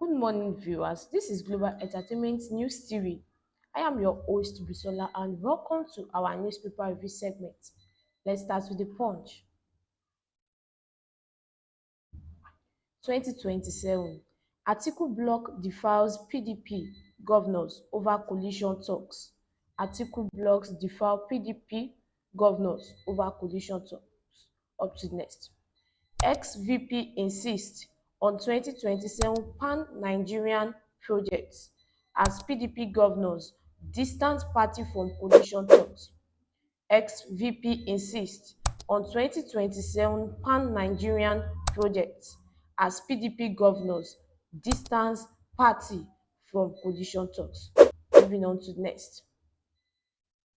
Good morning, viewers. This is Global Entertainment News TV. I am your host, Bisola, and welcome to our newspaper review segment. Let's start with the punch. 2027. Atiku block defiles PDP governors over coalition talks. Atiku blocks defile PDP governors over coalition talks. Up to next. Ex-VP insists on 2027 pan-Nigerian projects as PDP governors distance party from coalition talks. Ex-VP insists on 2027 pan-Nigerian projects as PDP governors distance party from coalition talks. Moving on to the next.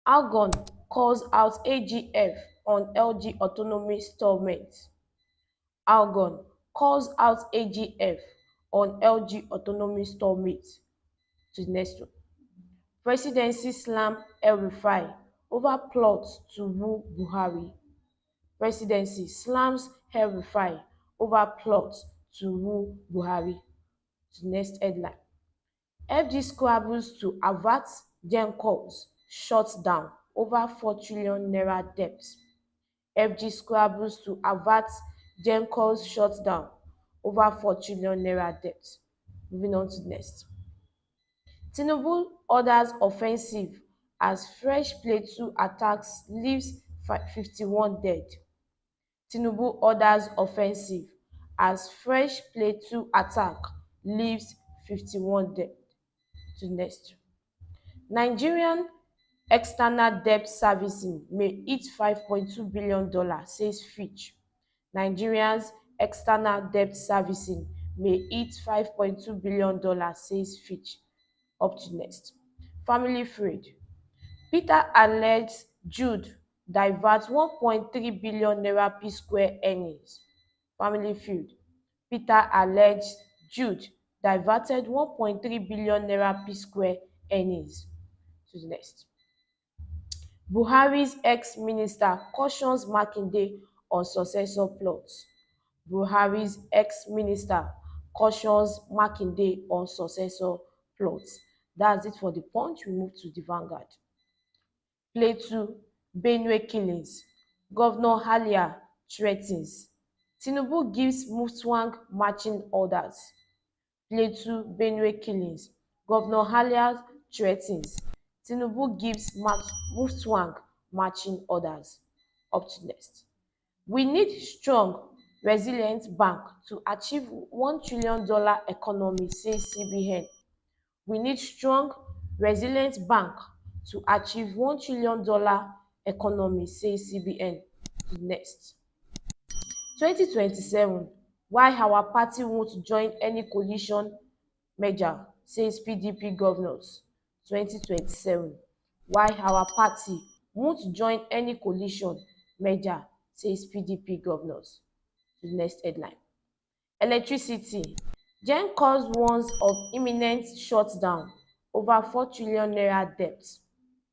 Algon calls out AGF on LG autonomy stallment. Algon calls out AGF on LG autonomy stallment. To the next one. Presidency slam El-Rufai over plot to woo Buhari. Presidency slams El-Rufai over plot to woo Buhari. To the next headline. FG scrabbles to avert Gencos shutdown over 4 trillion naira debt. FG scrabbles to avert Gencos shutdown over 4 trillion naira debt. Moving on to the next. Tinubu orders offensive as fresh Plateau attacks leaves 51 dead. Tinubu orders offensive as fresh Plateau attack leaves 51 dead. To the next. Nigerian external debt servicing may hit $5.2 billion, says Fitch. Nigeria's external debt servicing may hit $5.2 billion, says Fitch. Up to next. Family Feud. Peter alleges Jude diverts 1.3 billion naira P-Square earnings. Family Feud. Peter alleges Jude diverted 1.3 billion naira P-Square earnings. To the next. Buhari's ex-minister cautions Makinde on successor plots. Buhari's ex-minister cautions Makinde on successor plots. That's it for the punch. We move to the Vanguard. Plateau, Benue killings. Governor Halia threatens. Tinubu gives Mutwang marching orders. Plateau, Benue killings. Governor Halia threatens. Tinubu gives Mutwang marching orders. Up to next. We need strong, resilient bank to achieve $1 trillion economy, says CBN. We need strong, resilient bank to achieve $1 trillion economy, says CBN. Next. 2027, why our party won't join any coalition merger, says PDP governors. 2027, why our party won't join any coalition merger, says PDP governors. The next headline. Electricity. Gencos warns of imminent shutdown over 4 trillion naira debt.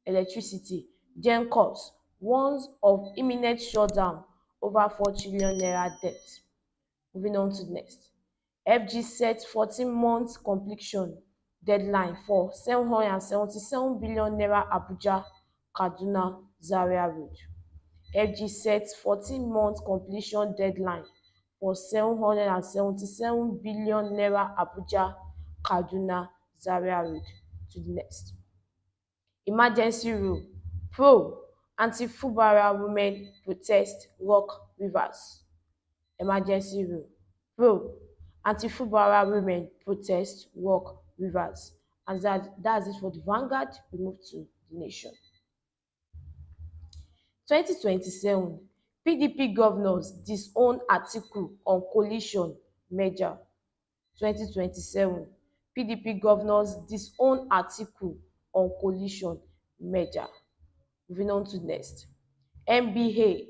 Electricity. Gencos warns of imminent shutdown over 4 trillion naira debt. Moving on to the next. FG sets 14-month completion deadline for 777 billion naira Abuja Kaduna Zaria Road. FG sets 14-month completion deadline for 777 billion naira Abuja Kaduna Zaria Road. To the next. Emergency rule. Pro anti-Fubara women protest rock rivers. Emergency rule. Pro anti-Fubara women protest rock rivers. And that's it for the Vanguard. We move to the Nation. 2027, PDP governors disown Atiku on coalition merger. 2027, PDP governors disown Atiku on coalition merger. Moving on to next. MBA,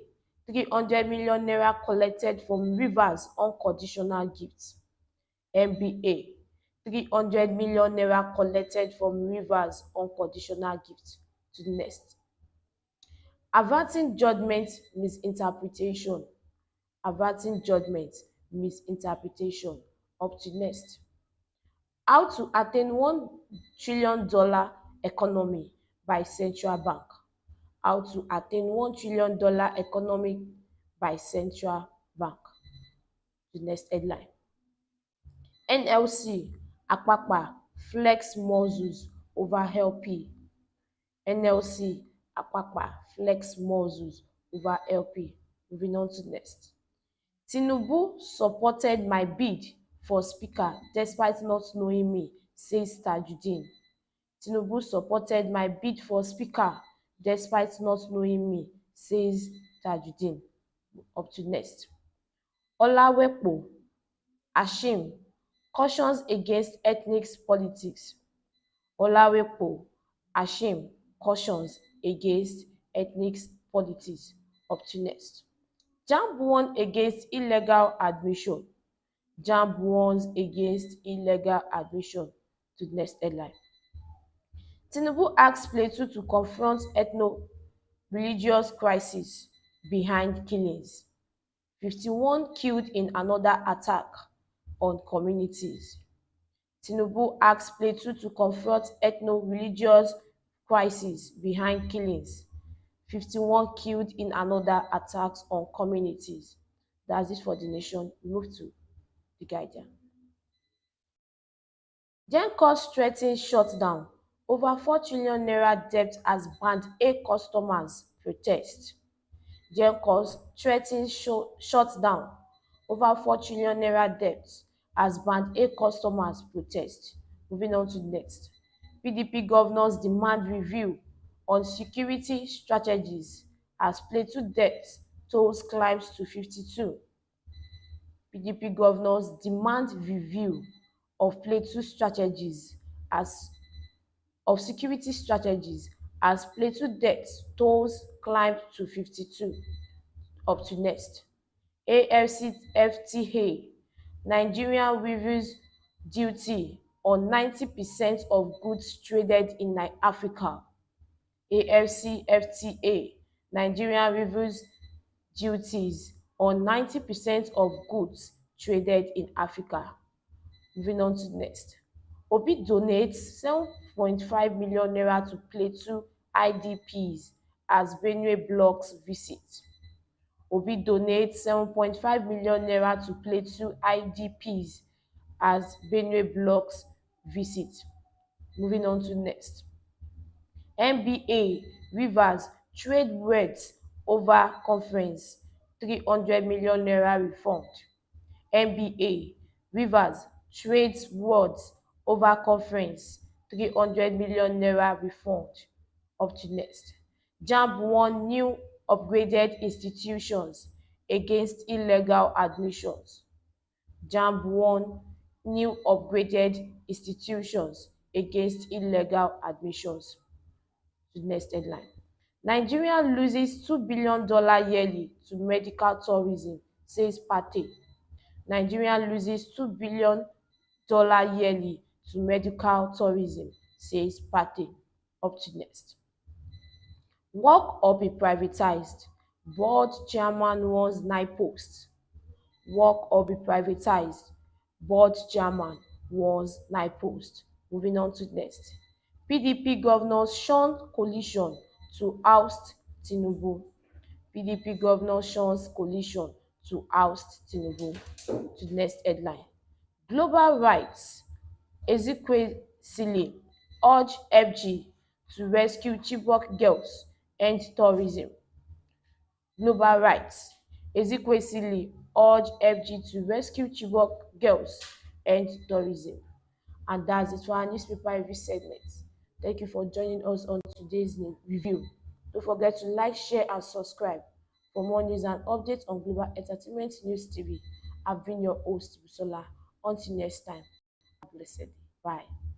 300 million naira collected from Rivers on conditional gifts. MBA, 300 million naira collected from Rivers on conditional gifts. To the next. Averting judgment misinterpretation. Averting judgment misinterpretation. Up to next. How to attain $1 trillion economy by central bank. How to attain $1 trillion economy by central bank. The next headline. NLC Apapa flex muscles over LP. NLC Apapa flex muscles over LP. Moving on to next. Tinubu supported my bid for speaker despite not knowing me, says Tajudeen. Tinubu supported my bid for speaker despite not knowing me, says Tajudeen. Up to next. Olawepo Ashim cautions against ethnic politics. Olawepo Ashim cautions against ethnic politics. Up to next. JAMB warns against illegal admission. JAMB warns against illegal admission. To the next headline. Tinubu asks Plateau to confront ethno-religious crisis behind killings. 51 killed in another attack on communities. Tinubu asks Plateau to confront ethno-religious crisis behind killings. 51 killed in another attacks on communities. That's it for the nation. We move to the Guardian. Genewsng threatens shutdown. Over 4 trillion naira debt as band A customers protest. Genewsng threatens shutdown. Over 4 trillion naira debt as band A customers protest. Moving on to the next. PDP governors demand review on security strategies as Plateau debt tolls climbs to 52. PDP governors demand review of Plateau strategies of security strategies as Plateau debt tolls climb to 52. Up to next. AfCFTA Nigeria reviews duty on 90% of goods traded in Africa. AfCFTA Nigeria reviews duties on 90% of goods traded in Africa. Moving on to the next. Obi donates 7.5 million naira to Plateau IDPs as Benue blocks visit. Obi donates 7.5 million naira to Plateau IDPs as Benue blocks visit. Moving on to next. NBA Rivers trade words over conference, 300 million naira refund. NBA Rivers trades words over conference, 300 million naira refund. Up to next. JAMB warn new upgraded institutions against illegal admissions. JAMB warn new upgraded institutions against illegal admissions. To the next headline. Nigeria loses $2 billion yearly to medical tourism, says Pate. Nigeria loses $2 billion yearly to medical tourism, says Pate. Up to next. Work or be privatized. Board chairman wants 9 posts. Work or be privatized. Board chairman wants 9 posts. Moving on to next. PDP governors shun coalition to oust Tinubu. PDP governor shuns coalition to oust Tinubu. To the next headline. Global rights. Ezekwesili urge FG to rescue Chibok girls, end tourism. Global rights. Ezekwesili urge FG to rescue Chibok girls, end tourism. And that's it for our newspaper review segment. Thank you for joining us on today's review. Don't forget to like, share, and subscribe for more news and updates on Global Entertainment News TV. I've been your host, Busola. Until next time, have a blessed day. Bye.